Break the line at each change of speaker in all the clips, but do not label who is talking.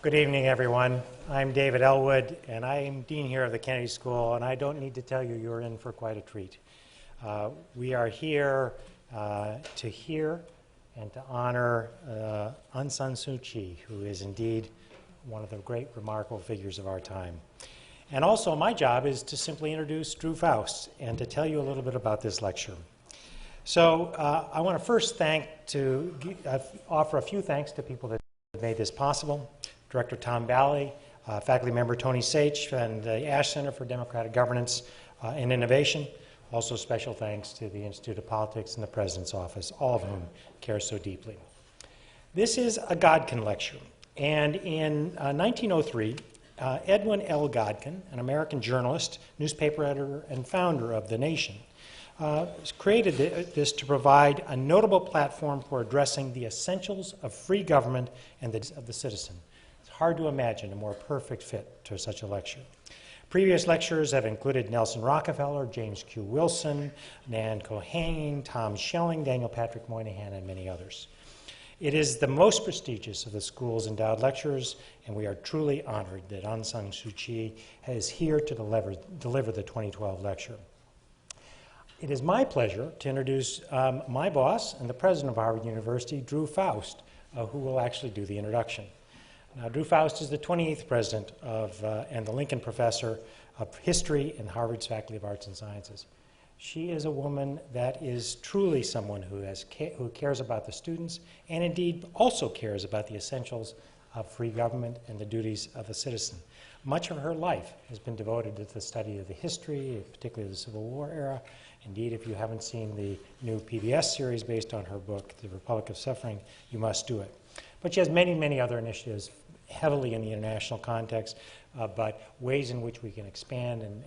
Good evening, everyone. I'm David Ellwood, and I am Dean here of the Kennedy School, and I don't need to tell you you're in for quite a treat. We are here to hear and to honor Aung San Suu Kyi, who is indeed one of the great, remarkable figures of our time. And also, my job is to simply introduce Drew Faust and to tell you a little bit about this lecture. So I want to first offer a few thanks to people that made this possible. Director Tom Bally, faculty member Tony Sach, and the Ash Center for Democratic Governance and Innovation. Also special thanks to the Institute of Politics and the President's Office, all of whom care so deeply. This is a Godkin lecture, and in 1903, Edwin L. Godkin, an American journalist, newspaper editor, and founder of The Nation, created this to provide a notable platform for addressing the essentials of free government and of the citizen. It's hard to imagine a more perfect fit to such a lecture. Previous lecturers have included Nelson Rockefeller, James Q. Wilson, Nan Cohane, Tom Schelling, Daniel Patrick Moynihan, and many others. It is the most prestigious of the school's endowed lecturers, and we are truly honored that Aung San Suu Kyi is here to deliver the 2012 lecture. It is my pleasure to introduce my boss and the president of Harvard University, Drew Faust, who will actually do the introduction. Now, Drew Faust is the 28th president and the Lincoln Professor of History in Harvard's Faculty of Arts and Sciences. She is a woman that is truly someone who cares about the students and indeed also cares about the essentials of free government and the duties of a citizen. Much of her life has been devoted to the study of the history, particularly the Civil War era. Indeed, if you haven't seen the new PBS series based on her book, The Republic of Suffering, you must do it. But she has many, many other initiatives, heavily in the international context, but ways in which we can expand and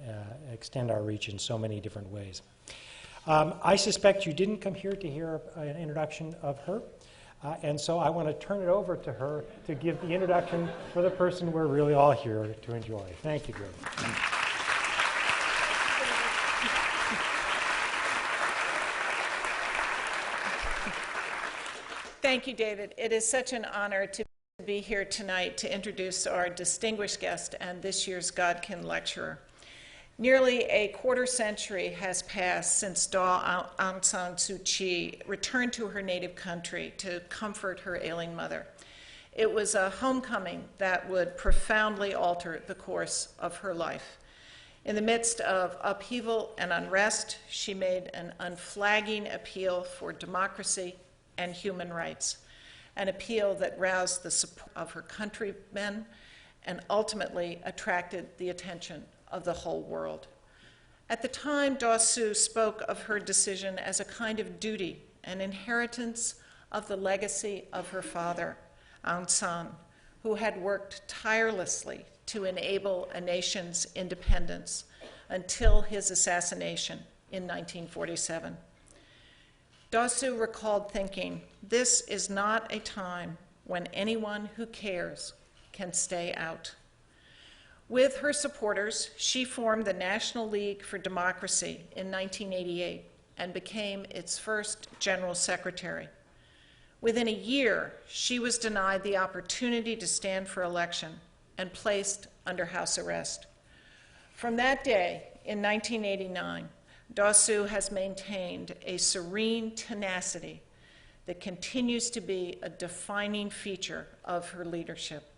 extend our reach in so many different ways. I suspect you didn't come here to hear an introduction of her, and so I want to turn it over to her to give the introduction for the person we're really all here to enjoy. Thank you, Drew.
Thank you, David. It is such an honor to be here tonight to introduce our distinguished guest and this year's Godkin lecturer. Nearly a quarter century has passed since Daw Aung San Suu Kyi returned to her native country to comfort her ailing mother. It was a homecoming that would profoundly alter the course of her life. In the midst of upheaval and unrest, she made an unflagging appeal for democracy and human rights, an appeal that roused the support of her countrymen and ultimately attracted the attention of the whole world. At the time, Daw Suu spoke of her decision as a kind of duty, an inheritance of the legacy of her father, Aung San, who had worked tirelessly to enable a nation's independence until his assassination in 1947. Daw Suu recalled thinking, "This is not a time when anyone who cares can stay out." With her supporters, she formed the National League for Democracy in 1988 and became its first general secretary. Within a year, she was denied the opportunity to stand for election and placed under house arrest. From that day, in 1989, Daw Suu has maintained a serene tenacity that continues to be a defining feature of her leadership.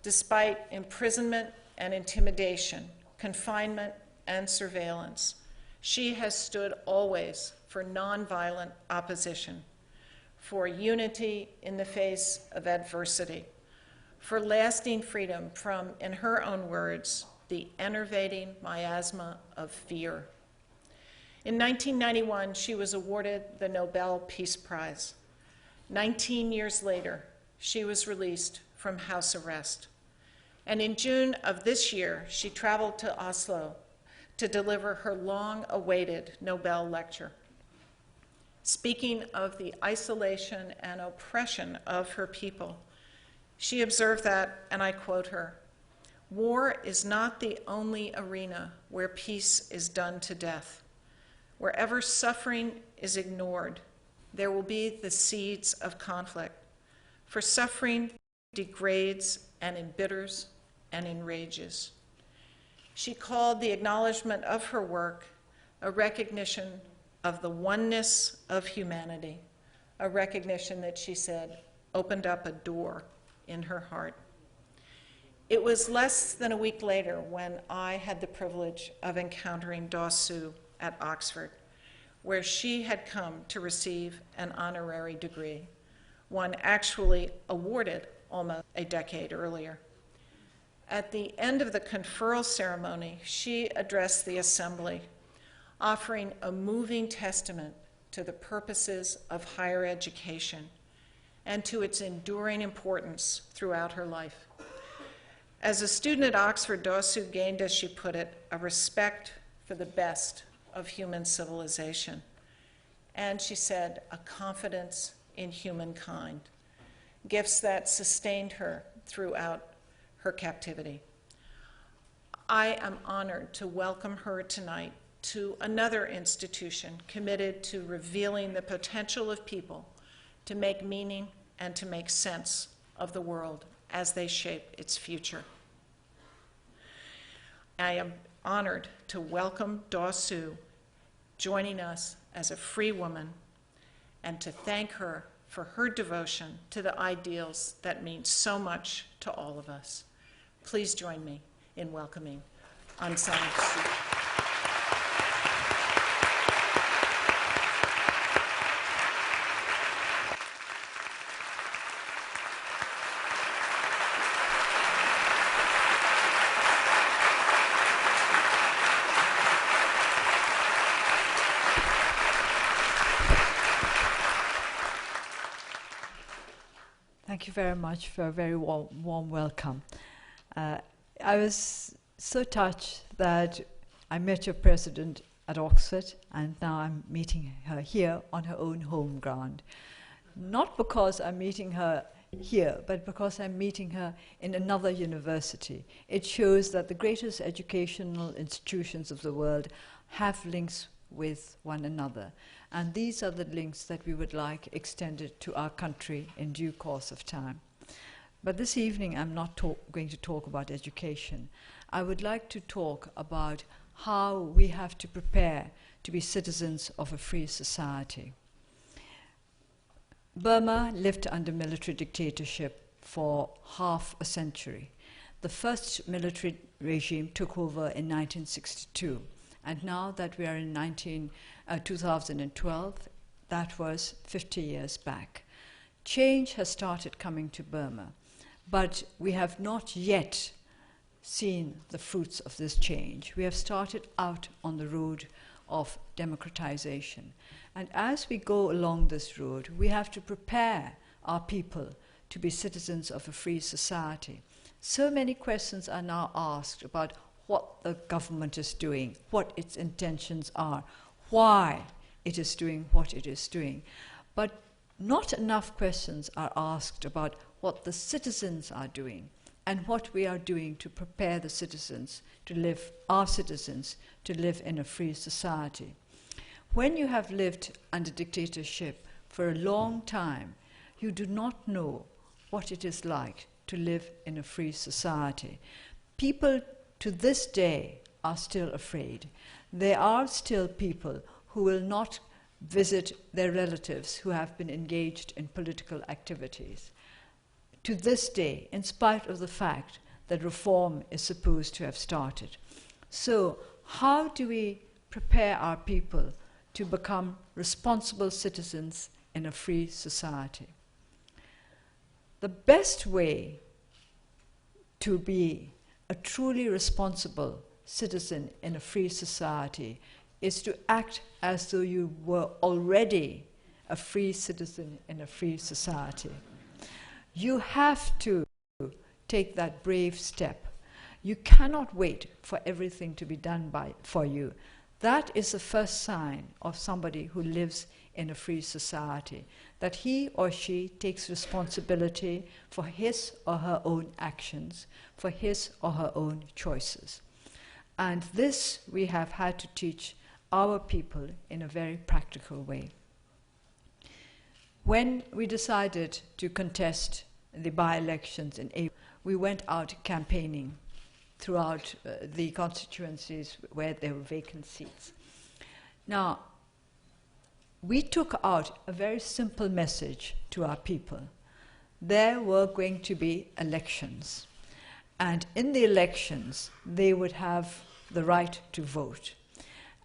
Despite imprisonment and intimidation, confinement and surveillance, she has stood always for nonviolent opposition, for unity in the face of adversity, for lasting freedom from, in her own words, the enervating miasma of fear. In 1991, she was awarded the Nobel Peace Prize. 19 years later, she was released from house arrest. And in June of this year, she traveled to Oslo to deliver her long-awaited Nobel lecture. Speaking of the isolation and oppression of her people, she observed that, and I quote her, "War is not the only arena where peace is done to death. Wherever suffering is ignored, there will be the seeds of conflict. For suffering degrades and embitters and enrages. She called the acknowledgement of her work a recognition of the oneness of humanity, a recognition that she said opened up a door in her heart. It was less than a week later when I had the privilege of encountering Daw Suu at Oxford, where she had come to receive an honorary degree, one actually awarded almost a decade earlier. At the end of the conferral ceremony, she addressed the assembly, offering a moving testament to the purposes of higher education and to its enduring importance throughout her life. As a student at Oxford, Daw Suu gained, as she put it, a respect for the best of human civilization. And she said, a confidence in humankind, gifts that sustained her throughout her captivity. I am honored to welcome her tonight to another institution committed to revealing the potential of people to make meaning and to make sense of the world as they shape its future. I am honored to welcome Daw Suu joining us as a free woman and to thank her for her devotion to the ideals that mean so much to all of us. Please join me in welcoming Aung San Suu Kyi.
Thank you very much for a very warm welcome. I was so touched that I met your president at Oxford, and now I'm meeting her here on her own home ground. Not because I'm meeting her here, but because I'm meeting her in another university. It shows that the greatest educational institutions of the world have links with one another. And these are the links that we would like extended to our country in due course of time. But this evening, I'm not going to talk about education. I would like to talk about how we have to prepare to be citizens of a free society. Burma lived under military dictatorship for half a century. The first military regime took over in 1962. And now that we are in 2012, that was 50 years back. Change has started coming to Burma, but we have not yet seen the fruits of this change. We have started out on the road of democratization. And as we go along this road, we have to prepare our people to be citizens of a free society. So many questions are now asked about what the government is doing, what its intentions are, why it is doing what it is doing. But not enough questions are asked about what the citizens are doing and what we are doing to prepare the citizens to live, our citizens, to live in a free society. When you have lived under dictatorship for a long time, you do not know what it is like to live in a free society. People to this day are still afraid. There are still people who will not visit their relatives who have been engaged in political activities. To this day, in spite of the fact that reform is supposed to have started. So, how do we prepare our people to become responsible citizens in a free society? The best way to be a truly responsible citizen in a free society is to act as though you were already a free citizen in a free society. You have to take that brave step. You cannot wait for everything to be done for you. That is the first sign of somebody who lives in a free society, that he or she takes responsibility for his or her own actions, for his or her own choices. And this we have had to teach our people in a very practical way. When we decided to contest the by-elections in April, we went out campaigning throughout the constituencies where there were vacant seats. Now, we took out a very simple message to our people. There were going to be elections, and in the elections, they would have the right to vote.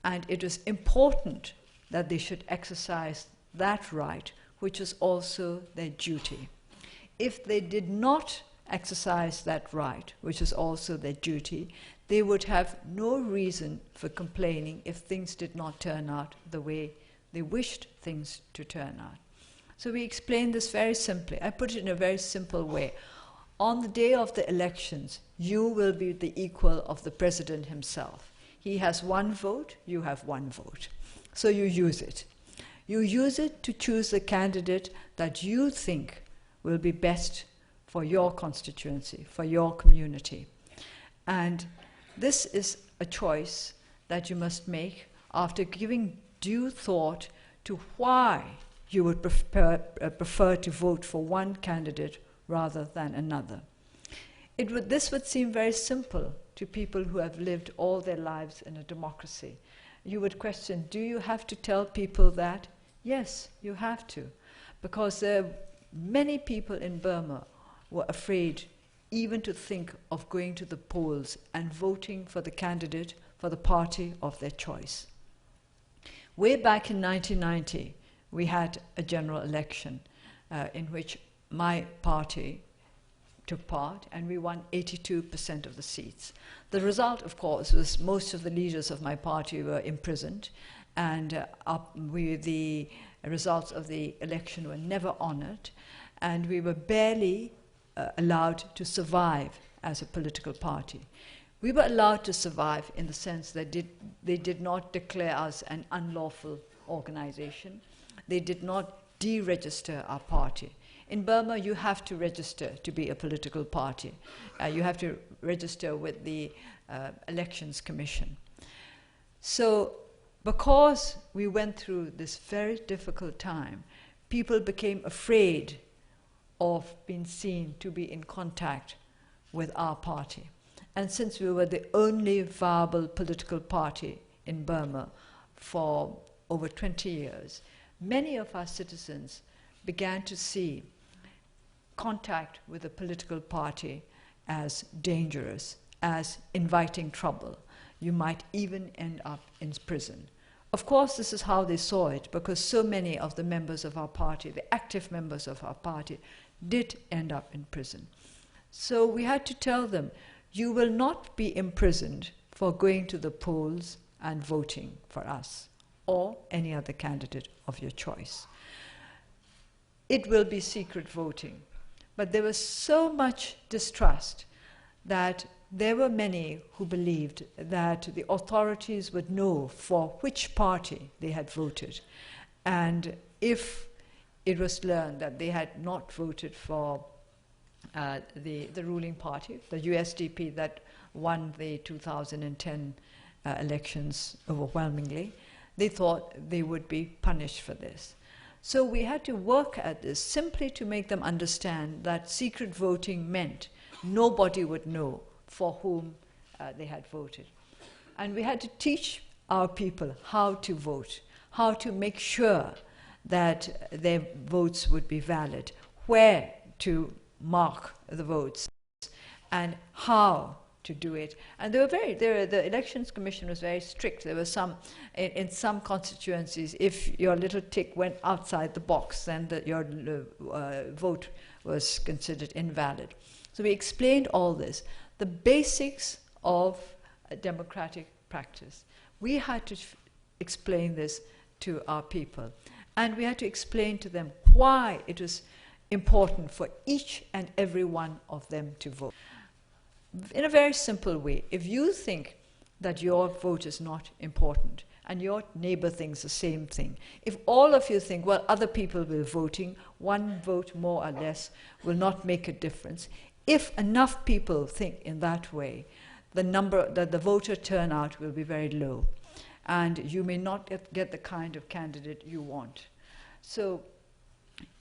And it was important that they should exercise that right, which is also their duty. If they did not exercise that right, which is also their duty, they would have no reason for complaining if things did not turn out the way they wished things to turn out. So we explained this very simply. I put it in a very simple way. On the day of the elections, you will be the equal of the president himself. He has one vote, you have one vote. So you use it. You use it to choose the candidate that you think will be best for your constituency, for your community. And this is a choice that you must make after giving due thought to why you would prefer to vote for one candidate rather than another. This would seem very simple to people who have lived all their lives in a democracy. You would question, do you have to tell people that? Yes, you have to, because many people in Burma were afraid even to think of going to the polls and voting for the candidate for the party of their choice. Way back in 1990, we had a general election in which my party took part, and we won 82% of the seats. The result, of course, was most of the leaders of my party were imprisoned, and the results of the election were never honored, and we were barely allowed to survive as a political party. We were allowed to survive in the sense that they did not declare us an unlawful organization. They did not deregister our party. In Burma, you have to register to be a political party. You have to register with the Elections Commission. So, because we went through this very difficult time, people became afraid of being seen to be in contact with our party. And since we were the only viable political party in Burma for over 20 years, many of our citizens began to see contact with a political party as dangerous, as inviting trouble. You might even end up in prison. Of course, this is how they saw it, because so many of the members of our party, the active members of our party, did end up in prison. So we had to tell them, you will not be imprisoned for going to the polls and voting for us or any other candidate of your choice. It will be secret voting. But there was so much distrust that there were many who believed that the authorities would know for which party they had voted. And if it was learned that they had not voted for the ruling party, the USDP that won the 2010 elections overwhelmingly, they thought they would be punished for this. So we had to work at this simply to make them understand that secret voting meant nobody would know for whom they had voted. And we had to teach our people how to vote, how to make sure that their votes would be valid, where to mark the votes, and how to do it. And the Elections Commission was very strict. There were some, in some constituencies, if your little tick went outside the box, then your vote was considered invalid. So we explained all this, the basics of a democratic practice. We had to explain this to our people. And we had to explain to them why it was important for each and every one of them to vote. In a very simple way, if you think that your vote is not important and your neighbor thinks the same thing, if all of you think, well, other people will voting, one vote more or less will not make a difference, if enough people think in that way, the voter turnout will be very low, and you may not get the kind of candidate you want. So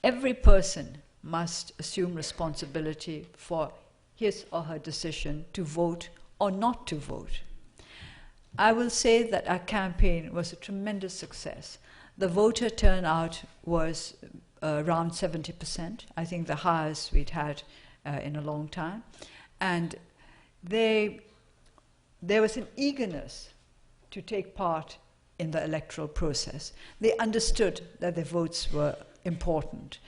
every person must assume responsibility for his or her decision to vote or not to vote. I will say that our campaign was a tremendous success. The voter turnout was around 70%, I think the highest we'd had in a long time. And there was an eagerness to take part in the electoral process. They understood that their votes were important.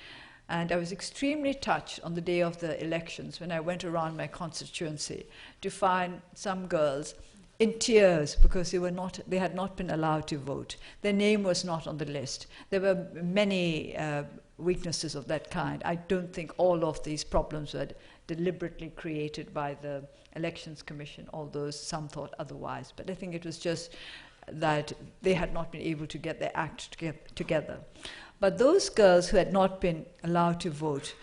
And I was extremely touched on the day of the elections when I went around my constituency to find some girls in tears because they had not been allowed to vote. Their name was not on the list. There were many weaknesses of that kind. I don't think all of these problems were deliberately created by the Elections Commission, although some thought otherwise. But I think it was just that they had not been able to get their act together. But those girls who had not been allowed to vote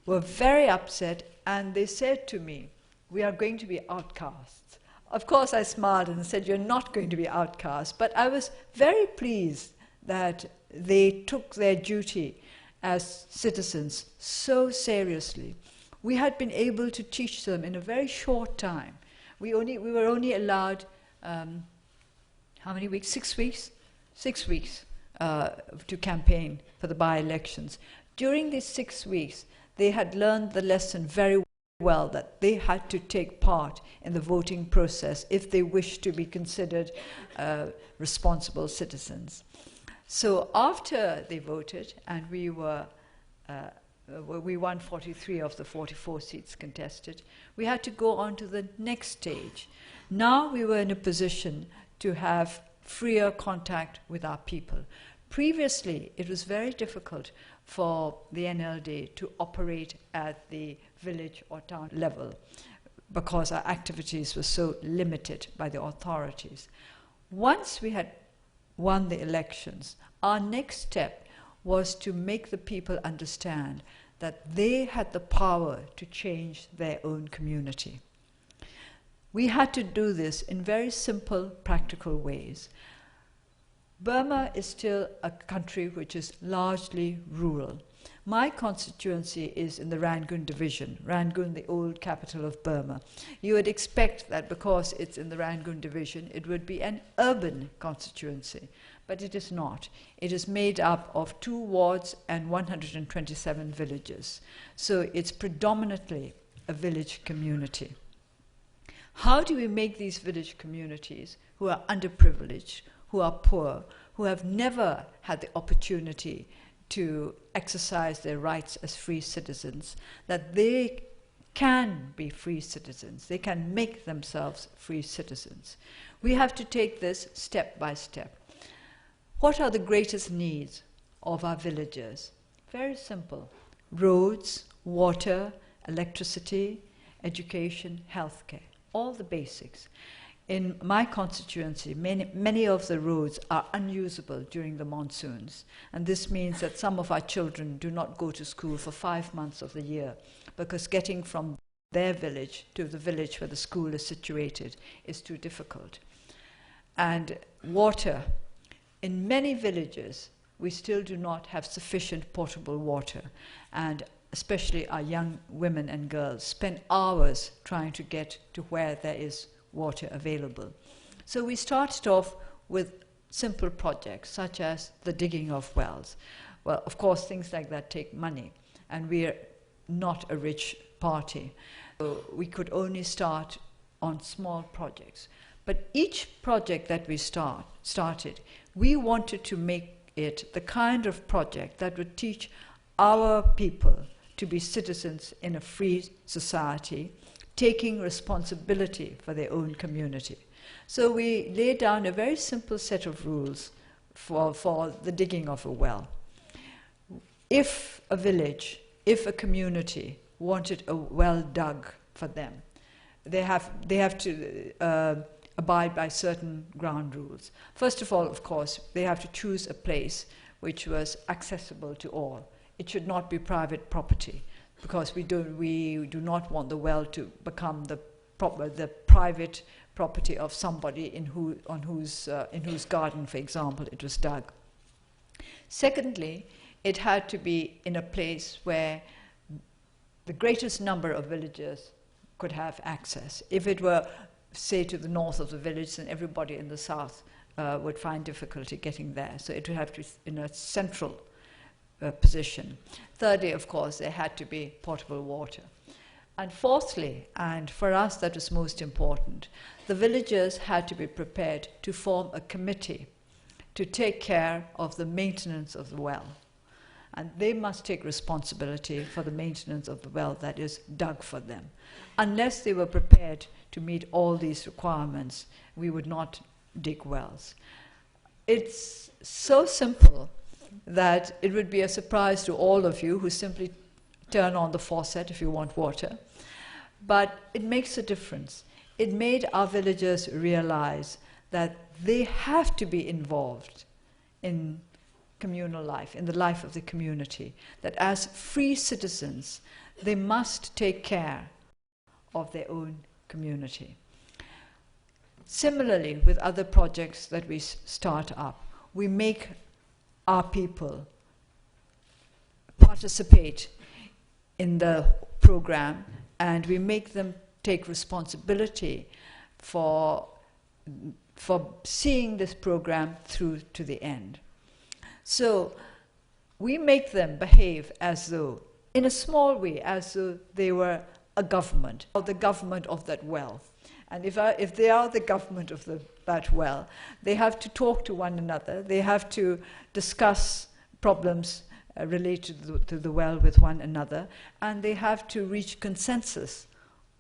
were very upset, and they said to me, "We are going to be outcasts." Of course, I smiled and said, "You're not going to be outcasts." But I was very pleased that they took their duty as citizens so seriously. We had been able to teach them in a very short time. We were only allowed, how many weeks? 6 weeks? 6 weeks to campaign for the by-elections. During these 6 weeks, they had learned the lesson very well that they had to take part in the voting process if they wished to be considered responsible citizens. So after they voted, and we won 43 of the 44 seats contested, we had to go on to the next stage. Now we were in a position to have freer contact with our people. Previously, it was very difficult for the NLD to operate at the village or town level because our activities were so limited by the authorities. Once we had won the elections, our next step was to make the people understand that they had the power to change their own community. We had to do this in very simple, practical ways. Burma is still a country which is largely rural. My constituency is in the Rangoon division, Rangoon, the old capital of Burma. You would expect that because it's in the Rangoon division, it would be an urban constituency, but it is not. It is made up of 2 wards and 127 villages. So it's predominantly a village community. How do we make these village communities who are underprivileged, who are poor, who have never had the opportunity to exercise their rights as free citizens, that they can be free citizens, they can make themselves free citizens? We have to take this step by step. What are the greatest needs of our villagers? Very simple: roads, water, electricity, education, healthcare, all the basics. In my constituency, many of the roads are unusable during the monsoons, and this means that some of our children do not go to school for 5 months of the year because getting from their village to the village where the school is situated is too difficult. And water. In many villages, we still do not have sufficient potable water, and especially our young women and girls spend hours trying to get to where there is water available. So we started off with simple projects such as the digging of wells. Well, of course, things like that take money, and we're not a rich party. So we could only start on small projects. But each project that we started, we wanted to make it the kind of project that would teach our people to be citizens in a free society, taking responsibility for their own community. So we laid down a very simple set of rules for the digging of a well. If a village, if a community wanted a well dug for them, they have to abide by certain ground rules. First of all, of course, they have to choose a place which was accessible to all. It should not be private property, because we do not want the well to become the private property of somebody in whose garden, for example, it was dug. Secondly, it had to be in a place where the greatest number of villagers could have access. If it were, say, to the north of the village, then everybody in the south would find difficulty getting there. So it would have to be in a central position. Thirdly, of course, there had to be potable water. And fourthly, and for us that was most important, the villagers had to be prepared to form a committee to take care of the maintenance of the well. And they must take responsibility for the maintenance of the well that is dug for them. Unless they were prepared to meet all these requirements, we would not dig wells. It's so simple that it would be a surprise to all of you who simply turn on the faucet if you want water. But it makes a difference. It made our villagers realize that they have to be involved in communal life, in the life of the community, that as free citizens, they must take care of their own community. Similarly, with other projects that we start up, we make our people participate in the program, and we make them take responsibility for seeing this program through to the end. So we make them behave as though, in a small way, as though they were a government, or the government of that well. And if they are the government of that well, they have to talk to one another, they have to discuss problems related to the well with one another, and they have to reach consensus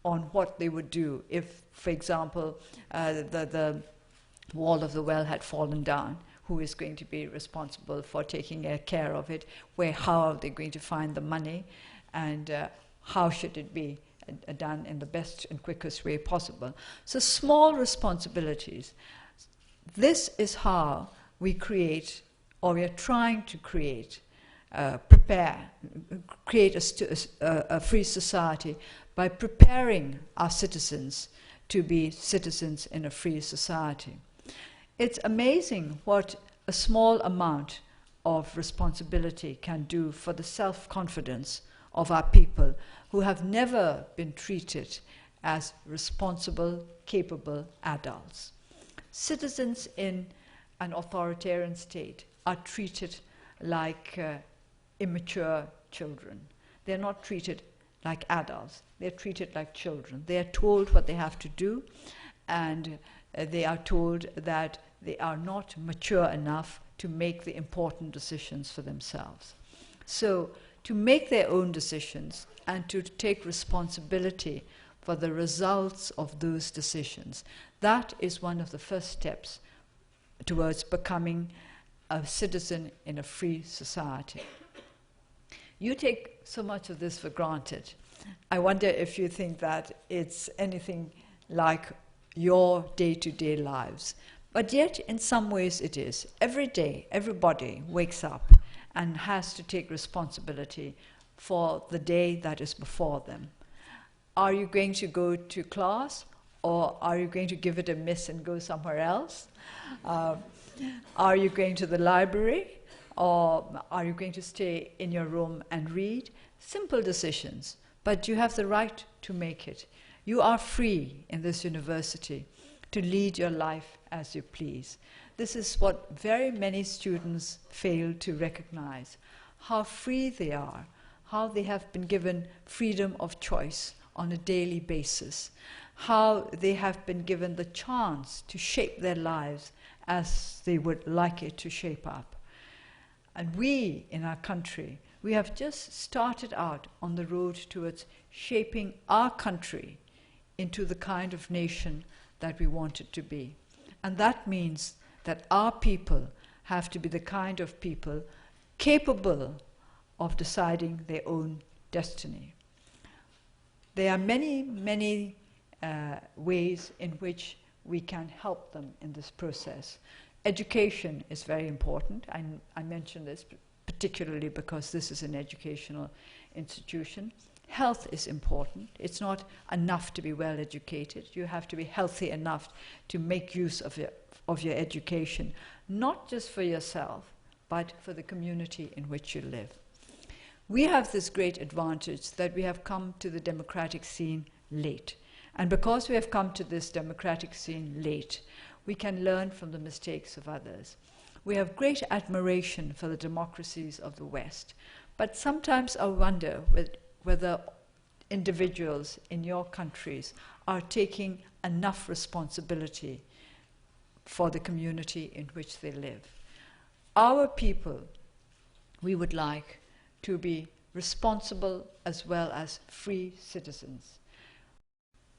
on what they would do if, for example, the wall of the well had fallen down. Who is going to be responsible for taking care of it? How are they going to find the money? And how should it be done in the best and quickest way possible? So small responsibilities. This is how we create, or we are trying to create, create a free society by preparing our citizens to be citizens in a free society. It's amazing what a small amount of responsibility can do for the self-confidence of our people who have never been treated as responsible, capable adults. Citizens in an authoritarian state are treated like immature children. They're not treated like adults. They're treated like children. They are told what they have to do, and they are told that they are not mature enough to make the important decisions for themselves. So, to make their own decisions and to take responsibility for the results of those decisions, that is one of the first steps towards becoming a citizen in a free society. You take so much of this for granted. I wonder if you think that it's anything like your day-to-day lives. But yet, in some ways, it is. Every day, everybody wakes up and has to take responsibility for the day that is before them. Are you going to go to class, or are you going to give it a miss and go somewhere else? Are you going to the library, or are you going to stay in your room and read? Simple decisions, but you have the right to make it. You are free in this university to lead your life as you please. This is what very many students fail to recognize, how free they are, how they have been given freedom of choice on a daily basis, how they have been given the chance to shape their lives as they would like it to shape up. And we, in our country, we have just started out on the road towards shaping our country into the kind of nation that we want it to be. And that means that our people have to be the kind of people capable of deciding their own destiny. There are many, many ways in which we can help them in this process. Education is very important. I mention this particularly because this is an educational institution. Health is important. It's not enough to be well educated. You have to be healthy enough to make use of your education, not just for yourself, but for the community in which you live. We have this great advantage that we have come to the democratic scene late. And because we have come to this democratic scene late, we can learn from the mistakes of others. We have great admiration for the democracies of the West, but sometimes I wonder whether individuals in your countries are taking enough responsibility for the community in which they live. Our people, we would like to be responsible as well as free citizens.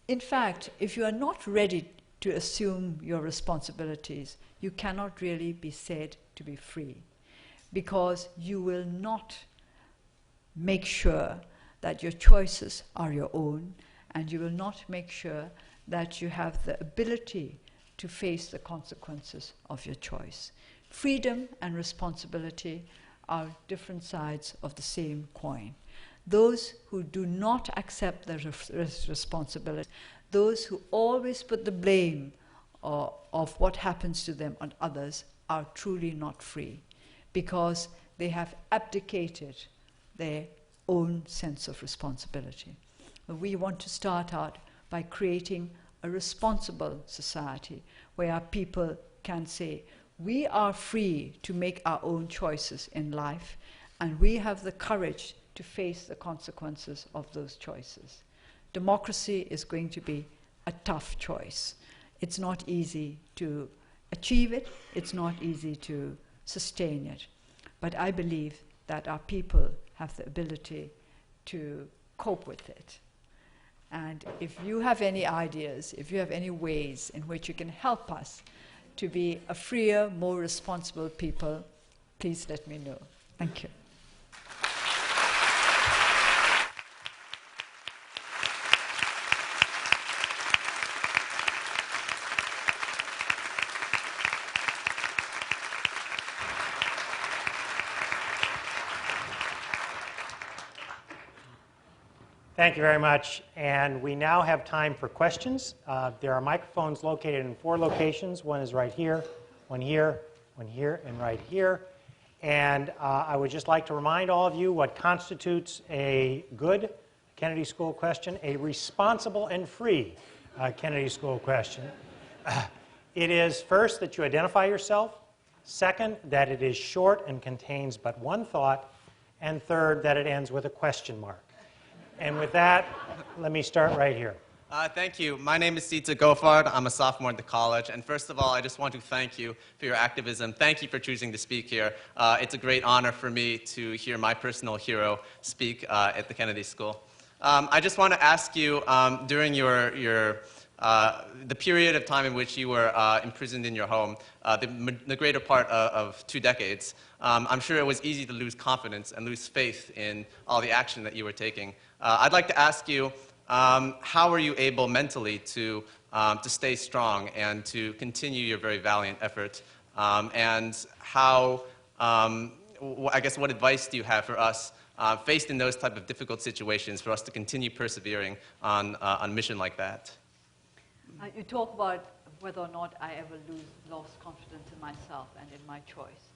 In fact, if you are not ready to assume your responsibilities, you cannot really be said to be free, because you will not make sure that your choices are your own, and you will not make sure that you have the ability to face the consequences of your choice. Freedom and responsibility are different sides of the same coin. Those who do not accept the responsibility, those who always put the blame of what happens to them on others, are truly not free, because they have abdicated their own sense of responsibility. We want to start out by creating a responsible society where our people can say, we are free to make our own choices in life, and we have the courage to face the consequences of those choices. Democracy is going to be a tough choice. It's not easy to achieve it, it's not easy to sustain it, but I believe that our people have the ability to cope with it. And if you have any ideas, if you have any ways in which you can help us to be a freer, more responsible people, please let me know. Thank you.
Thank you very much. And we now have time for questions. There are microphones located in 4 locations. One is right here, one here, one here, and right here. And I would just like to remind all of you what constitutes a good Kennedy School question, a responsible and free Kennedy School question. It is, first, that you identify yourself. Second, that it is short and contains but one thought. And third, that it ends with a question mark. And with that, let me start right here.
Thank you. My name is Sita Gofard. I'm a sophomore at the college. And first of all, I just want to thank you for your activism. Thank you for choosing to speak here. It's a great honor for me to hear my personal hero speak at the Kennedy School. I just want to ask you, during the period of time in which you were imprisoned in your home, the greater part of 2 decades, I'm sure it was easy to lose confidence and lose faith in all the action that you were taking. I'd like to ask you, how were you able mentally to stay strong and to continue your very valiant effort? And how, I guess, what advice do you have for us faced in those type of difficult situations for us to continue persevering on a mission like that?
You talk about whether or not I ever lost confidence in myself and in my choice.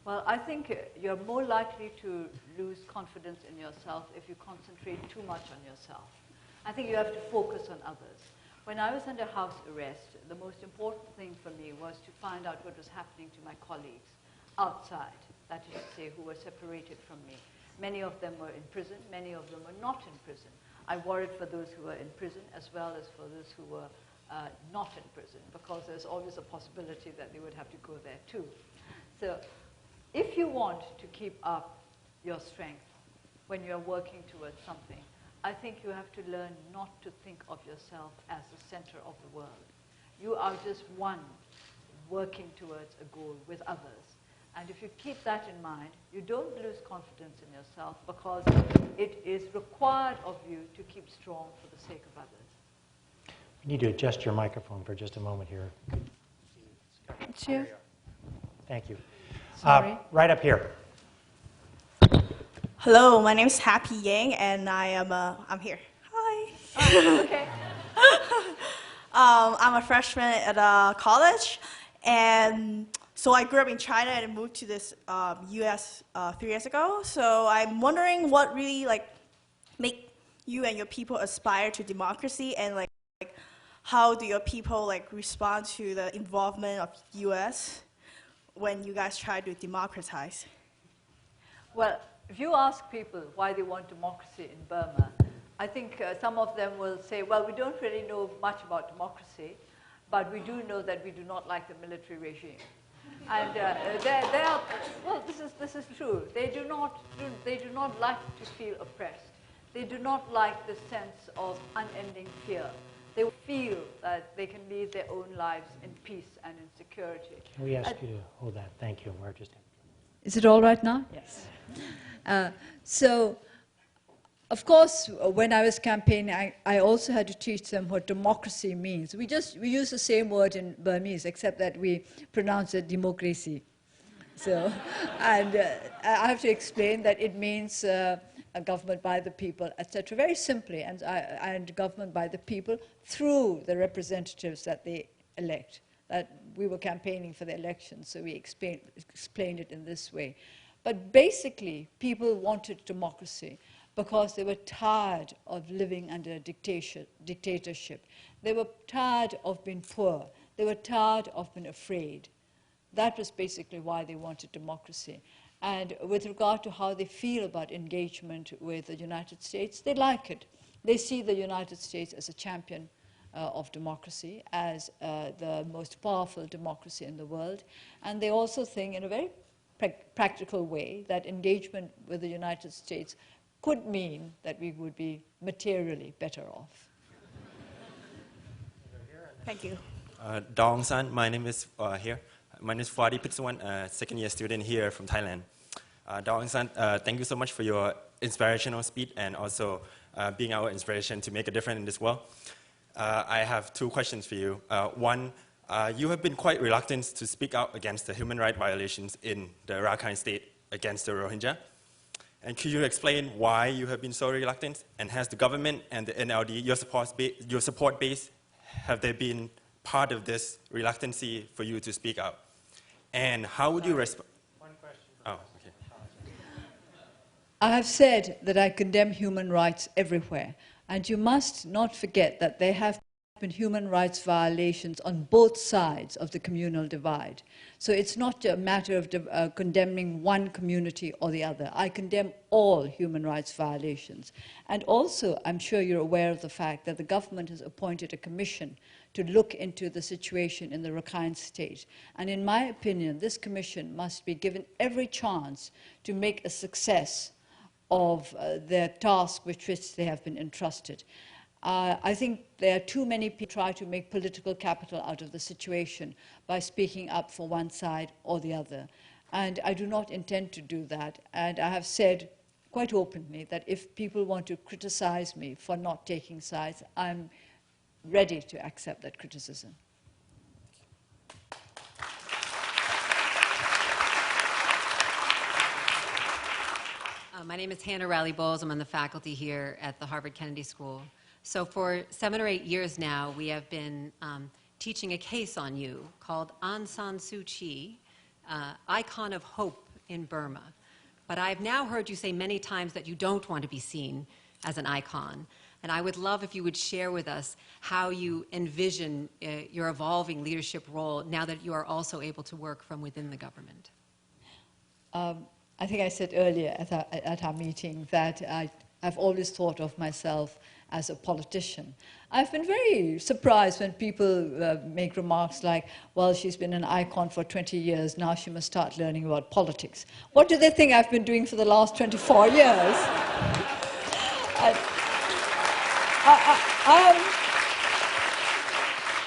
Well, I think you're more likely to lose confidence in yourself if you concentrate too much on yourself. I think you have to focus on others. When I was under house arrest, the most important thing for me was to find out what was happening to my colleagues outside, that is to say, who were separated from me. Many of them were in prison, many of them were not in prison. I worried for those who were in prison as well as for those who were not in prison, because there's always a possibility that they would have to go there too. So if you want to keep up your strength when you're working towards something, I think you have to learn not to think of yourself as the center of the world. You are just one working towards a goal with others. And if you keep that in mind, you don't lose confidence in yourself, because it is required of you to keep strong for the sake of others.
We need to adjust your microphone for just a moment here.
It's here.
Thank you.
Sorry.
Right up here.
Hello, my name is Happy Yang, and I'm here. Hi.
Oh, okay.
I'm a freshman at college, and So I grew up in China and moved to this U.S. 3 years ago. So I'm wondering what really make you and your people aspire to democracy, and how do your people respond to the involvement of U.S. when you guys try to democratize?
Well, if you ask people why they want democracy in Burma, I think some of them will say, well, we don't really know much about democracy, but we do know that we do not like the military regime. And they are, well, this is true. They do not like to feel oppressed. They do not like the sense of unending fear. They feel that they can lead their own lives in peace and in security.
Can we ask you to hold that? Thank you. We're just...
Is it all right now? Yes. So, of course, when I was campaigning, I also had to teach them what democracy means. We use the same word in Burmese, except that we pronounce it democracy. So, and I have to explain that it means a government by the people, etc. Very simply, and government by the people through the representatives that they elect. That we were campaigning for the elections, so we explained it in this way. But basically, people wanted democracy because they were tired of living under a dictatorship. They were tired of being poor. They were tired of being afraid. That was basically why they wanted democracy. And with regard to how they feel about engagement with the United States, they like it. They see the United States as a champion of democracy, as the most powerful democracy in the world. And they also think, in a very practical way, that engagement with the United States could mean that we would be materially better off.
Thank you.
Daw Aung, my name is here. My name is Fuadi Pitsuwan, second-year student here from Thailand. Daw Aung, thank you so much for your inspirational speech and also being our inspiration to make a difference in this world. I have two questions for you. One, you have been quite reluctant to speak out against the human rights violations in the Rakhine state against the Rohingya. And could you explain why you have been so reluctant? And has the government and the NLD, your support base, have they been part of this reluctancy for you to speak out? And how would you respond?
One question.
Oh, okay.
I have said that I condemn human rights everywhere. And you must not forget that there have been human rights violations on both sides of the communal divide. So it's not a matter of condemning one community or the other. I condemn all human rights violations. And also, I'm sure you're aware of the fact that the government has appointed a commission to look into the situation in the Rakhine state. And in my opinion, this commission must be given every chance to make a success of their task with which they have been entrusted. I think there are too many people try to make political capital out of the situation by speaking up for one side or the other. And I do not intend to do that. And I have said quite openly that if people want to criticize me for not taking sides, I'm ready to accept that criticism.
My name is Hannah Riley Bowles. I'm on the faculty here at the Harvard Kennedy School. So for 7 or 8 years now, we have been teaching a case on you called Aung San Suu Kyi, Icon of Hope in Burma. But I've now heard you say many times that you don't want to be seen as an icon. And I would love if you would share with us how you envision your evolving leadership role now that you are also able to work from within the government.
I think I said earlier at our meeting that I've always thought of myself as a politician. I've been very surprised when people make remarks like, well, she's been an icon for 20 years, now she must start learning about politics. What do they think I've been doing for the last 24 years?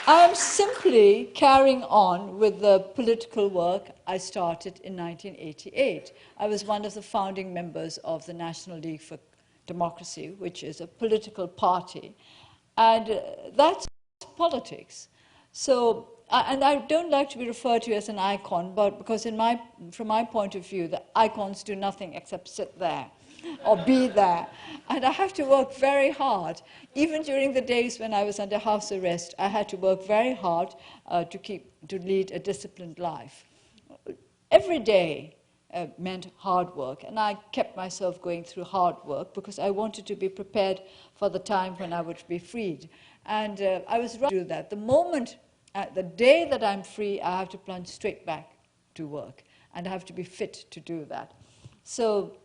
I am simply carrying on with the political work I started in 1988. I was one of the founding members of the National League for Democracy, which is a political party. And that's politics. So, and I don't like to be referred to as an icon, but because from my point of view, the icons do nothing except sit there or be there. And I have to work very hard. Even during the days when I was under house arrest, I had to work very hard to lead a disciplined life. every day meant hard work, and I kept myself going through hard work because I wanted to be prepared for the time when I would be freed. And I was ready to do that. The day that I'm free, I have to plunge straight back to work, and I have to be fit to do that. So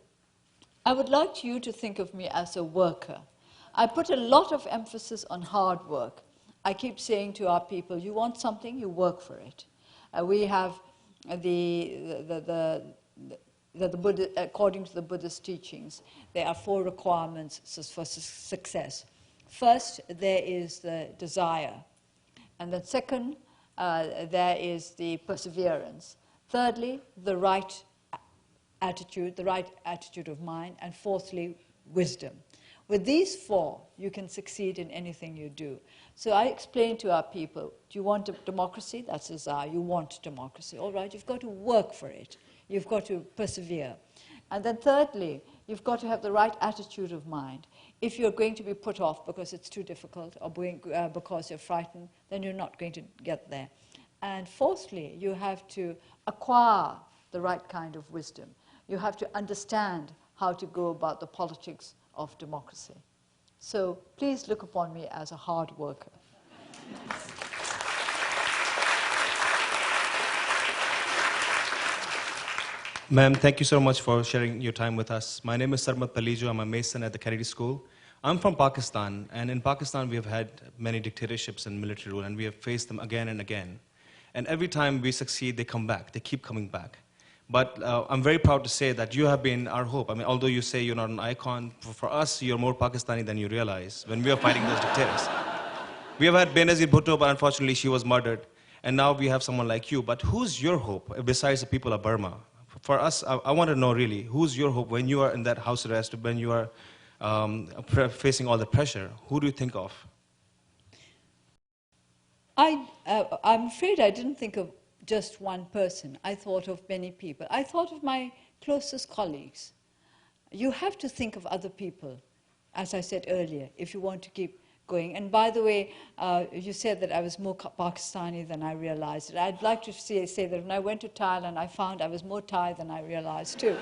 I would like you to think of me as a worker. I put a lot of emphasis on hard work. I keep saying to our people, you want something, you work for it. We have according to the Buddhist teachings, there are 4 requirements for success. First, there is the desire. And then second, there is the perseverance. Thirdly, the right attitude of mind. And fourthly, wisdom. With these 4, you can succeed in anything you do. So I explain to our people, do you want a democracy? That's desire. You want democracy. All right, you've got to work for it. You've got to persevere. And then thirdly, you've got to have the right attitude of mind. If you're going to be put off because it's too difficult or because you're frightened, then you're not going to get there. And fourthly, you have to acquire the right kind of wisdom. You have to understand how to go about the politics of democracy. So please look upon me as a hard worker.
Ma'am, thank you so much for sharing your time with us. My name is Sarmat Palijo. I'm a Mason at the Kennedy School. I'm from Pakistan, and in Pakistan we have had many dictatorships and military rule, and we have faced them again and again. And every time we succeed, they come back. They keep coming back. But I'm very proud to say that you have been our hope. I mean, although you say you're not an icon, for us, you're more Pakistani than you realize when we are fighting those dictators. We have had Benazir Bhutto, but unfortunately she was murdered. And now we have someone like you. But who's your hope besides the people of Burma? For us, I want to know really, who's your hope when you are in that house arrest, when you are facing all the pressure? Who do you think of?
I'm afraid I didn't think of just one person. I thought of many people. I thought of my closest colleagues. You have to think of other people, as I said earlier, if you want to keep going. And by the way, you said that I was more Pakistani than I realized. I'd like to say that when I went to Thailand, I found I was more Thai than I realized too.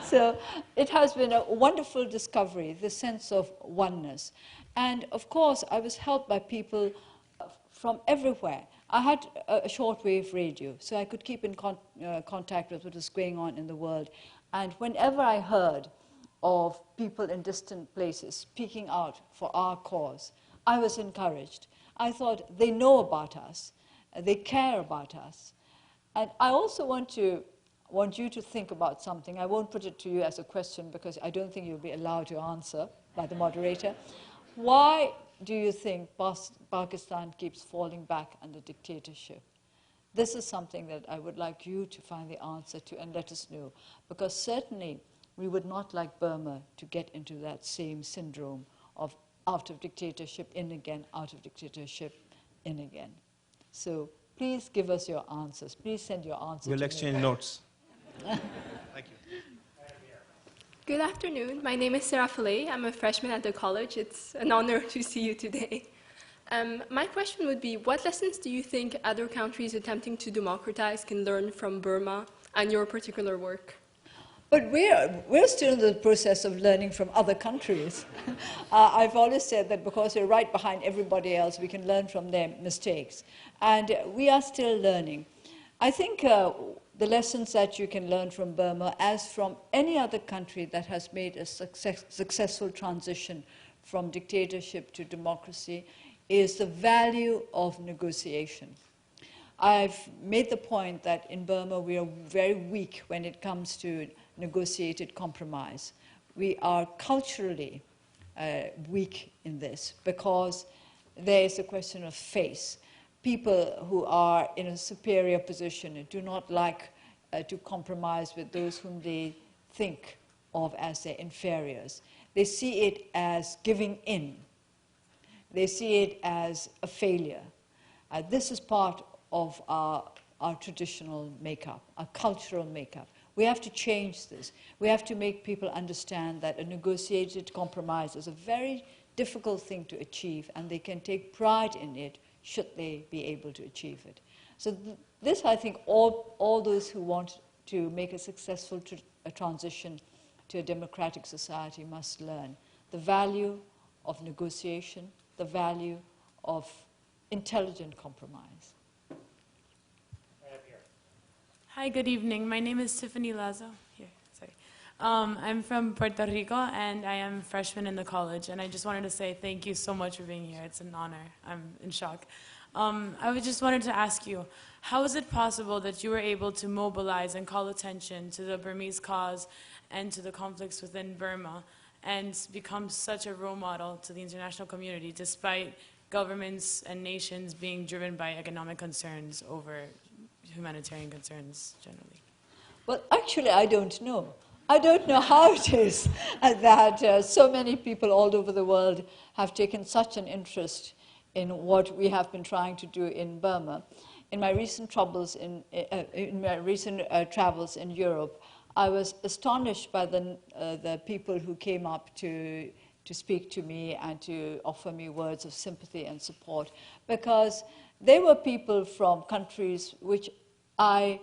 So it has been a wonderful discovery, the sense of oneness. And of course, I was helped by people from everywhere. I had a shortwave radio, so I could keep in contact with what was going on in the world. And whenever I heard of people in distant places speaking out for our cause, I was encouraged. I thought, they know about us, they care about us. And I also want you to think about something. I won't put it to you as a question because I don't think you'll be allowed to answer by the moderator. Why do you think Pakistan keeps falling back under dictatorship? This is something that I would like you to find the answer to and let us know, because certainly we would not like Burma to get into that same syndrome of out of dictatorship, in again, out of dictatorship, in again. So please give us your answers. Please send your answers.
We'll exchange notes. Thank you.
Good afternoon. My name is Sarah Fillet. I'm a freshman at the college. It's an honor to see you today. My question would be, what lessons do you think other countries attempting to democratize can learn from Burma and your particular work?
But we're still in the process of learning from other countries. I've always said that because we're right behind everybody else, we can learn from their mistakes. And we are still learning. I think the lessons that you can learn from Burma, as from any other country that has made a successful transition from dictatorship to democracy, is the value of negotiation. I've made the point that in Burma we are very weak when it comes to negotiated compromise. We are culturally weak in this because there is a question of face. People who are in a superior position do not like to compromise with those whom they think of as their inferiors. They see it as giving in. They see it as a failure. This is part of our traditional makeup, our cultural makeup. We have to change this. We have to make people understand that a negotiated compromise is a very difficult thing to achieve, and they can take pride in it should they be able to achieve it. So this, I think, all those who want to make a successful a transition to a democratic society must learn. The value of negotiation, the value of intelligent compromise.
Right up here.
Hi, good evening. My name is Tiffany Lazo. Here, sorry. I'm from Puerto Rico, and I am a freshman in the college. And I just wanted to say thank you so much for being here. It's an honor. I'm in shock. I just wanted to ask you, how is it possible that you were able to mobilize and call attention to the Burmese cause and to the conflicts within Burma and become such a role model to the international community despite governments and nations being driven by economic concerns over humanitarian concerns generally?
Well, actually, I don't know. I don't know how it is that so many people all over the world have taken such an interest in what we have been trying to do in Burma. In my recent travels in Europe, I was astonished by the people who came up to speak to me and to offer me words of sympathy and support, because they were people from countries where I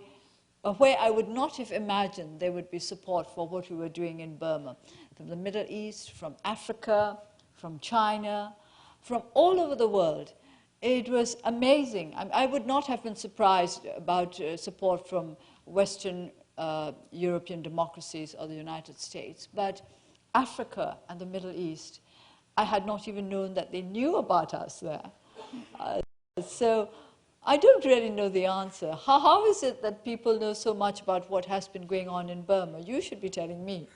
would not have imagined there would be support for what we were doing in Burma. From the Middle East, from Africa, from China, from all over the world. It was amazing. I would not have been surprised about support from Western European democracies or the United States, but Africa and the Middle East, I had not even known that they knew about us there. So I don't really know the answer. How is it that people know so much about what has been going on in Burma? You should be telling me.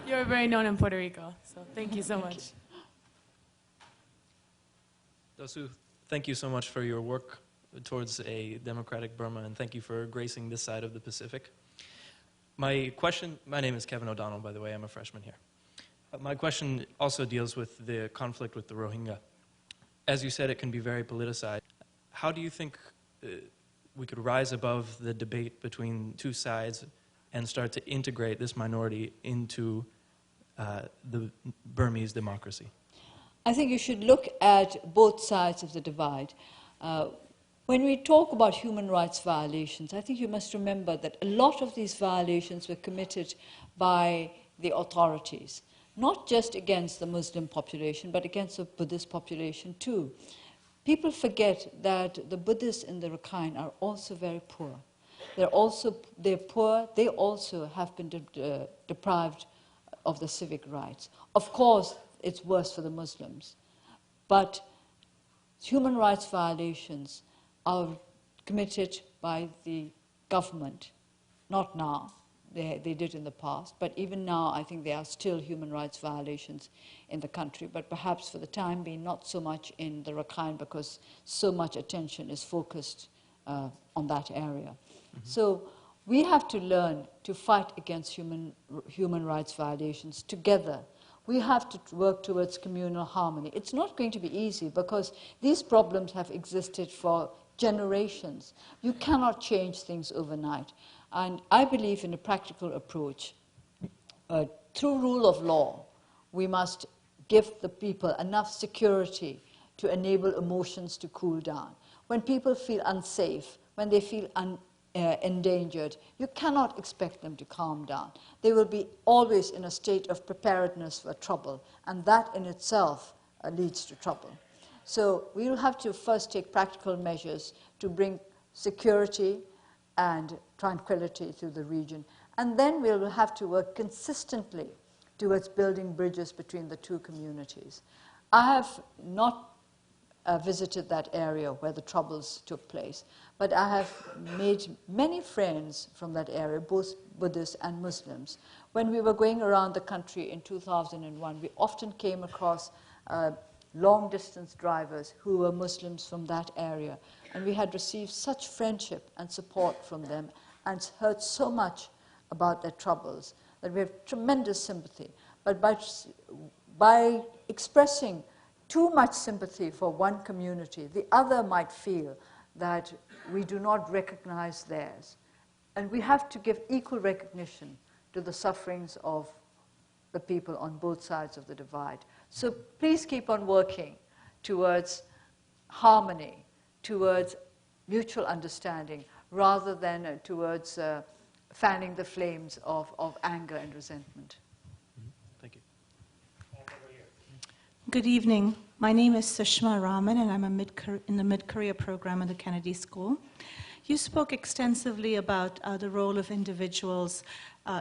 You're very known in Puerto Rico, so thank you so much.
Daw Suu, thank you so much for your work towards a democratic Burma, and thank you for gracing this side of the Pacific. My name is Kevin O'Donnell, by the way, I'm a freshman here. My question also deals with the conflict with the Rohingya. As you said, it can be very politicized. How do you think we could rise above the debate between two sides and start to integrate this minority into the Burmese democracy?
I think you should look at both sides of the divide. When we talk about human rights violations, I think you must remember that a lot of these violations were committed by the authorities, not just against the Muslim population, but against the Buddhist population too. People forget that the Buddhists in the Rakhine are also very poor. They're poor, they also have been deprived of the civic rights. Of course, it's worse for the Muslims, but human rights violations are committed by the government, not now. They did in the past, but even now I think there are still human rights violations in the country, but perhaps for the time being not so much in the Rakhine because so much attention is focused on that area. Mm-hmm. So we have to learn to fight against human rights violations together. We have to work towards communal harmony. It's not going to be easy because these problems have existed for generations. You cannot change things overnight. And I believe in a practical approach. Through rule of law, we must give the people enough security to enable emotions to cool down. When people feel unsafe, when they feel endangered, you cannot expect them to calm down. They will be always in a state of preparedness for trouble, and that in itself leads to trouble. So we will have to first take practical measures to bring security and tranquility to the region. And then we will have to work consistently towards building bridges between the two communities. I have not visited that area where the troubles took place, but I have made many friends from that area, both Buddhists and Muslims. When we were going around the country in 2001, we often came across long-distance drivers who were Muslims from that area. And we had received such friendship and support from them and heard so much about their troubles that we have tremendous sympathy. But by expressing too much sympathy for one community, the other might feel that we do not recognize theirs. And we have to give equal recognition to the sufferings of the people on both sides of the divide. So please keep on working towards harmony, towards mutual understanding rather than towards fanning the flames of anger and resentment.
Thank you.
Good evening. My name is Sushma Raman, and I'm in the mid-career program at the Kennedy School. You spoke extensively about the role of individuals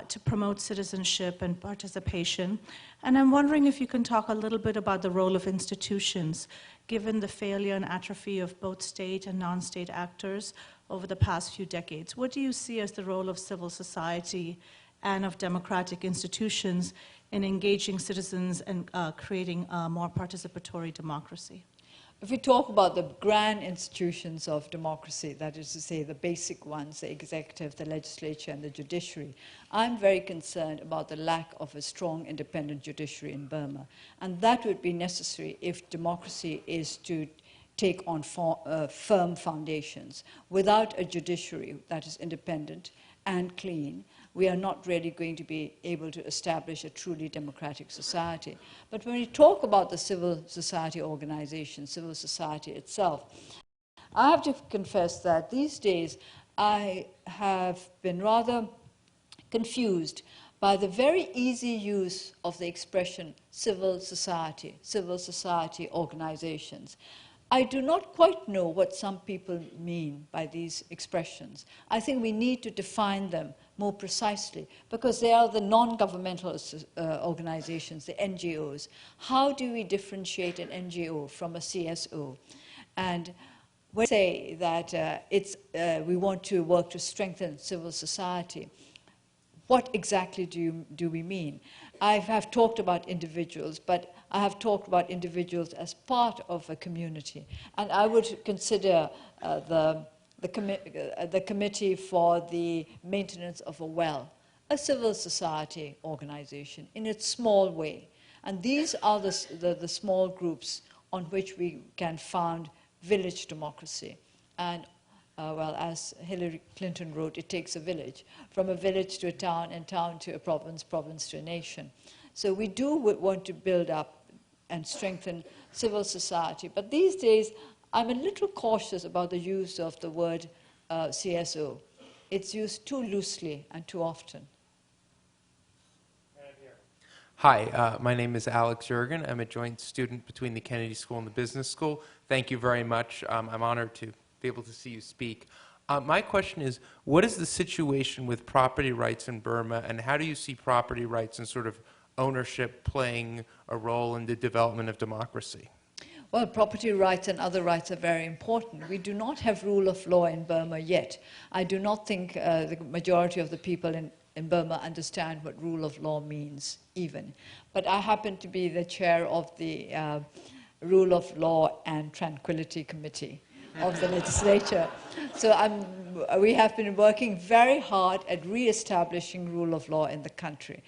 to promote citizenship and participation, and I'm wondering if you can talk a little bit about the role of institutions, given the failure and atrophy of both state and non-state actors over the past few decades. What do you see as the role of civil society and of democratic institutions in engaging citizens and creating a more participatory democracy?
If we talk about the grand institutions of democracy, that is to say the basic ones, the executive, the legislature, and the judiciary, I'm very concerned about the lack of a strong independent judiciary in Burma. And that would be necessary if democracy is to take on firm foundations. Without a judiciary that is independent and clean, we are not really going to be able to establish a truly democratic society. But when we talk about the civil society organization, civil society itself, I have to confess that these days I have been rather confused by the very easy use of the expression civil society organizations. I do not quite know what some people mean by these expressions. I think we need to define them more precisely because they are the non-governmental organizations, the NGOs. How do we differentiate an NGO from a CSO? And when we say that we want to work to strengthen civil society, what exactly do we mean? I have talked about individuals, but I have talked about individuals as part of a community. And I would consider the Committee for the Maintenance of a Well a civil society organization in its small way. And these are the small groups on which we can found village democracy. And well, as Hillary Clinton wrote, it takes a village, from a village to a town, and town to a province, province to a nation. So we do want to build up and strengthen civil society. But these days, I'm a little cautious about the use of the word CSO. It's used too loosely and too often.
Hi, my name is Alex Jurgen. I'm a joint student between the Kennedy School and the Business School. Thank you very much. I'm honored to be able to see you speak. My question is, what is the situation with property rights in Burma, and how do you see property rights and sort of ownership playing a role in the development of democracy?
Well, property rights and other rights are very important. We do not have rule of law in Burma yet. I do not think the majority of the people in Burma understand what rule of law means, even. But I happen to be the chair of the Rule of Law and Tranquility Committee of the legislature. So we have been working very hard at re-establishing rule of law in the country.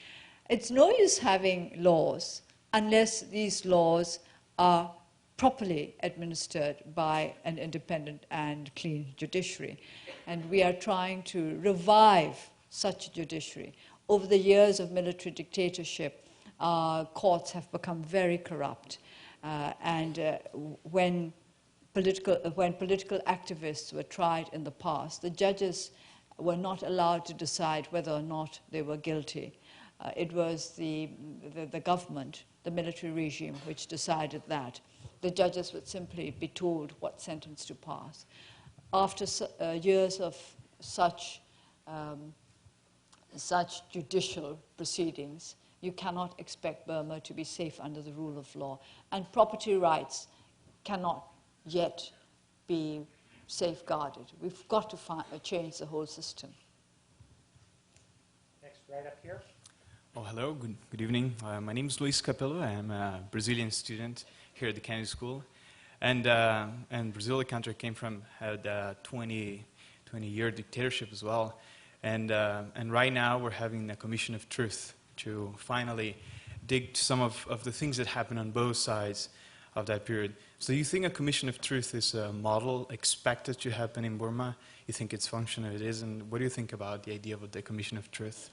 It's no use having laws unless these laws are properly administered by an independent and clean judiciary. And we are trying to revive such a judiciary. Over the years of military dictatorship, courts have become very corrupt. When political activists were tried in the past, the judges were not allowed to decide whether or not they were guilty. It was the government, the military regime, which decided that. The judges would simply be told what sentence to pass. After years of such judicial proceedings, you cannot expect Burma to be safe under the rule of law. And property rights cannot yet be safeguarded. We've got to change the whole system.
Next, right up here.
Oh, hello, good evening. My name is Luis Capello. I am a Brazilian student here at the Kennedy School. And Brazil, the country I came from, had a 20-year dictatorship as well. And right now we're having a commission of truth to finally dig some of the things that happened on both sides of that period. So you think a commission of truth is a model expected to happen in Burma? You think it's functional, it is? And what do you think about the idea of the commission of truth?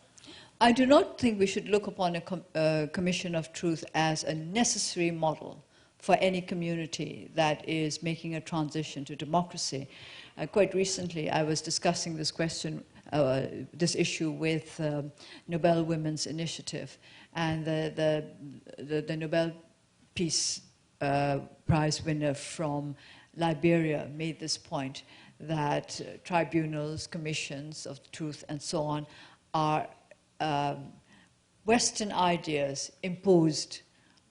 I do not think we should look upon a commission of truth as a necessary model for any community that is making a transition to democracy. Quite recently, I was discussing this question, this issue with Nobel Women's Initiative, and the Nobel Peace Prize winner from Liberia made this point that tribunals, commissions of truth, and so on are Western ideas imposed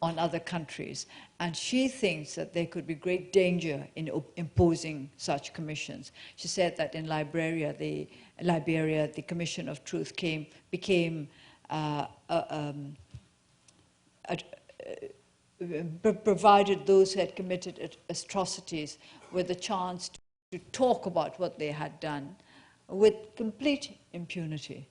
on other countries. And she thinks that there could be great danger in imposing such commissions. She said that in Liberia, the Commission of Truth became provided those who had committed atrocities with a chance to talk about what they had done with complete impunity.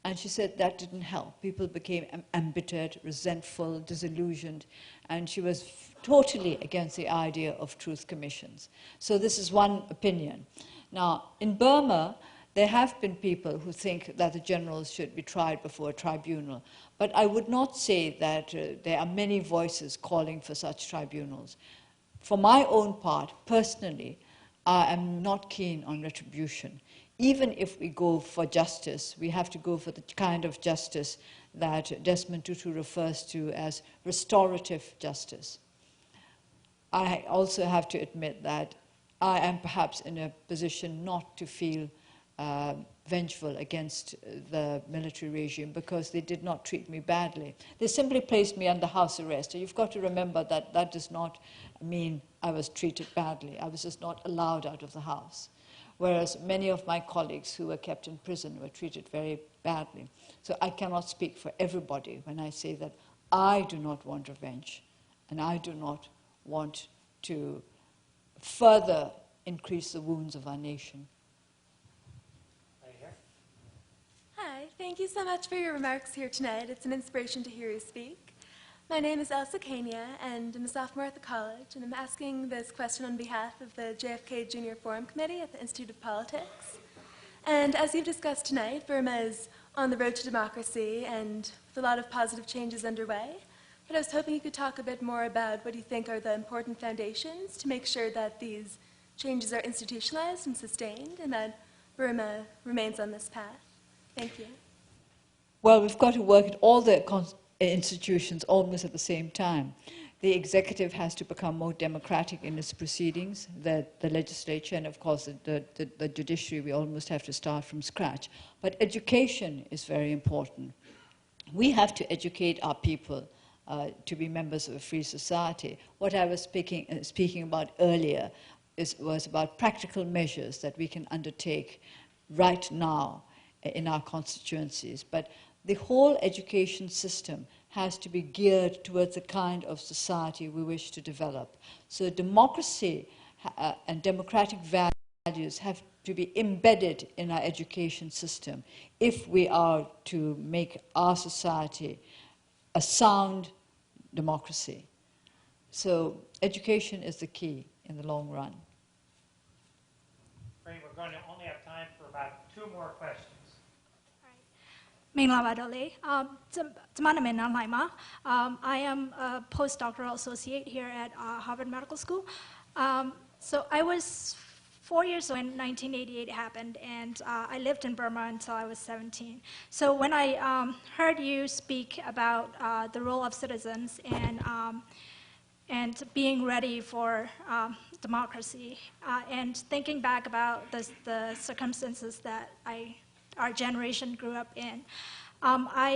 And she said that didn't help. People became embittered, resentful, disillusioned, and she was totally against the idea of truth commissions. So this is one opinion. Now, in Burma, there have been people who think that the generals should be tried before a tribunal, but I would not say that there are many voices calling for such tribunals. For my own part, personally, I am not keen on retribution. Even if we go for justice, we have to go for the kind of justice that Desmond Tutu refers to as restorative justice. I also have to admit that I am perhaps in a position not to feel vengeful against the military regime because they did not treat me badly. They simply placed me under house arrest. So you've got to remember that that does not mean I was treated badly. I was just not allowed out of the house. Whereas many of my colleagues who were kept in prison were treated very badly. So I cannot speak for everybody when I say that I do not want revenge, and I do not want to further increase the wounds of our nation.
Hi, thank you so much for your remarks here tonight. It's an inspiration to hear you speak. My name is Elsa Kania, and I'm a sophomore at the college, and I'm asking this question on behalf of the JFK Junior Forum Committee at the Institute of Politics. And as you've discussed tonight, Burma is on the road to democracy and with a lot of positive changes underway. But I was hoping you could talk a bit more about what you think are the important foundations to make sure that these changes are institutionalized and sustained, and that Burma remains on this path. Thank you.
Well, we've got to work at all the institutions almost at the same time. The executive has to become more democratic in its proceedings, the legislature, and of course the judiciary, we almost have to start from scratch. But education is very important. We have to educate our people to be members of a free society. What I was speaking about earlier was about practical measures that we can undertake right now in our constituencies. But the whole education system has to be geared towards the kind of society we wish to develop. So democracy and democratic values have to be embedded in our education system if we are to make our society a sound democracy. So education is the key in the long run.
Great, we're going to only have time for about 2 more questions.
မင်္ဂလာပါတော့လေကျမနာမည်နားလှိုင်ပါ I am a postdoctoral associate here at Harvard Medical School. So I was 4 years old when 1988 happened, and I lived in Burma until I was 17. So when I heard you speak about the role of citizens and being ready for democracy, and thinking back about the circumstances that our generation grew up in, I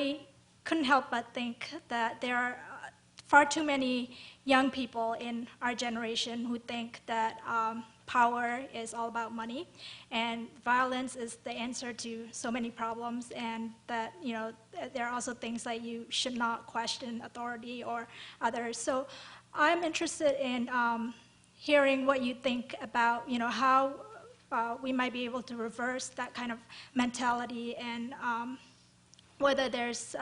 couldn't help but think that there are far too many young people in our generation who think that power is all about money, and violence is the answer to so many problems, and that there are also things like you should not question authority or others. So I'm interested in hearing what you think about how we might be able to reverse that kind of mentality, and whether there's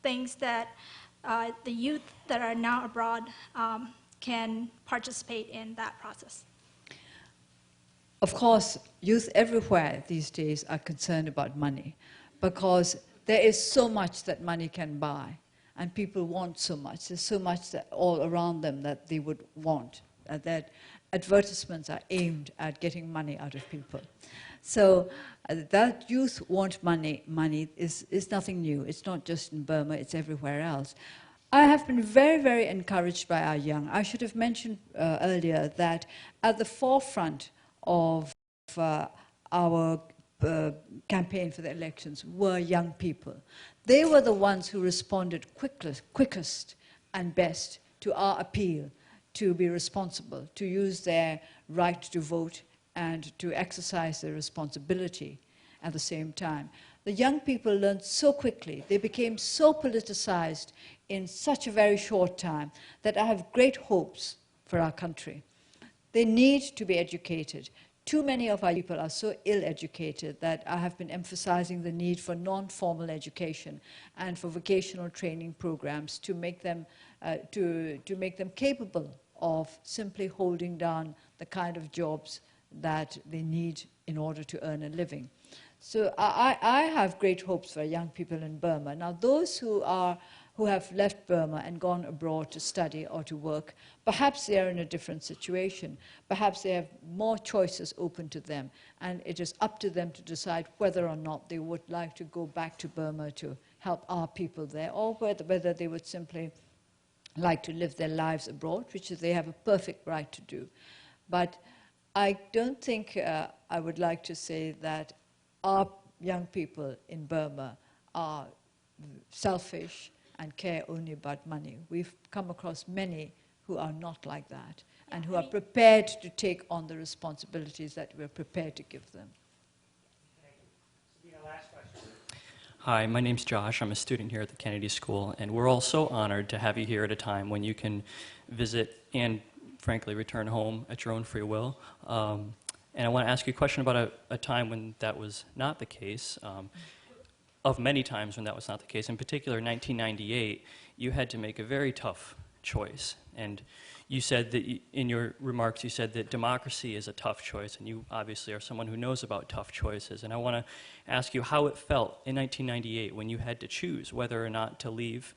things that the youth that are now abroad can participate in that process.
Of course, youth everywhere these days are concerned about money because there is so much that money can buy. And people want so much. There's so much that all around them that they would want, that advertisements are aimed at getting money out of people. So that youth want money is nothing new. It's not just in Burma, it's everywhere else. I have been very, very encouraged by our young. I should have mentioned earlier that at the forefront of our campaign for the elections were young people. They were the ones who responded quickest and best to our appeal to be responsible, to use their right to vote and to exercise their responsibility at the same time. The young people learned so quickly, they became so politicized in such a very short time that I have great hopes for our country. They need to be educated. Too many of our people are so ill-educated that I have been emphasizing the need for non-formal education and for vocational training programs to make them capable of simply holding down the kind of jobs that they need in order to earn a living. So I have great hopes for young people in Burma. Now, those who have left Burma and gone abroad to study or to work, perhaps they are in a different situation. Perhaps they have more choices open to them, and it is up to them to decide whether or not they would like to go back to Burma to help our people there, or whether they would simply like to live their lives abroad, which they have a perfect right to do. But I don't think I would like to say that our young people in Burma are selfish and care only about money. We've come across many who are not like that and who are prepared to take on the responsibilities that we're prepared to give them.
Last question.
Hi, my name's Josh. I'm a student here at the Kennedy School, and we're all so honored to have you here at a time when you can visit and, frankly, return home at your own free will. And I want to ask you a question about a time when that was not the case. Of many times when that was not the case. In particular, 1998, you had to make a very tough choice. And you said that, in your remarks, you said that democracy is a tough choice, and you obviously are someone who knows about tough choices. And I want to ask you how it felt in 1998 when you had to choose whether or not to leave,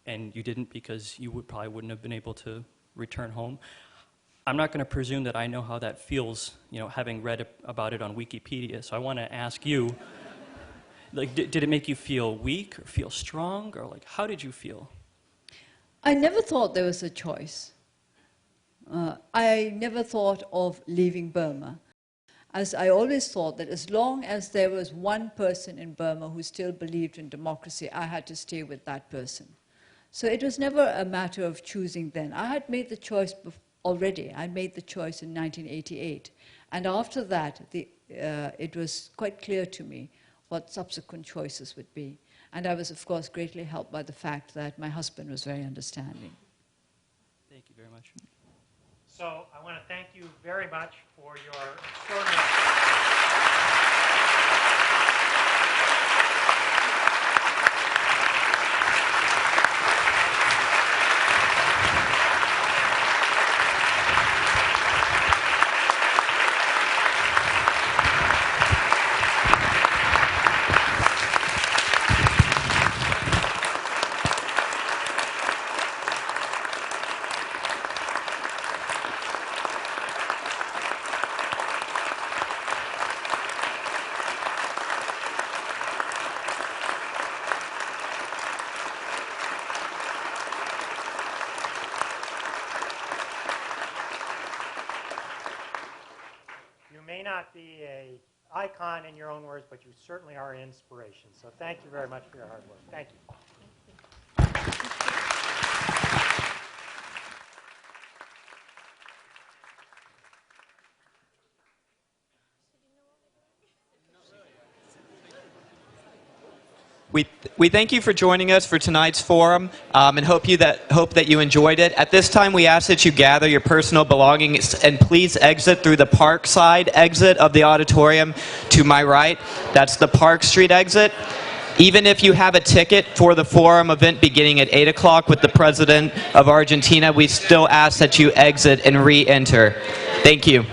and you didn't because you probably wouldn't have been able to return home. I'm not going to presume that I know how that feels, having read about it on Wikipedia, so I want to ask you, like, did it make you feel weak or feel strong, or like, how did you feel?
I never thought there was a choice. I never thought of leaving Burma, as I always thought that as long as there was one person in Burma who still believed in democracy, I had to stay with that person. So it was never a matter of choosing then. I had made the choice already. I made the choice in 1988. And after that, it was quite clear to me what subsequent choices would be. And I was, of course, greatly helped by the fact that my husband was very understanding.
Thank you very much.
So I want to thank you very much for your extraordinary... may not be an icon in your own words, but you certainly are an inspiration. So thank you very much for your hard work. Thank you.
We thank you for joining us for tonight's forum and hope that you enjoyed it. At this time, we ask that you gather your personal belongings and please exit through the Park side exit of the auditorium to my right. That's the Park Street exit. Even if you have a ticket for the forum event beginning at 8 o'clock with the President of Argentina, we still ask that you exit and re-enter. Thank you.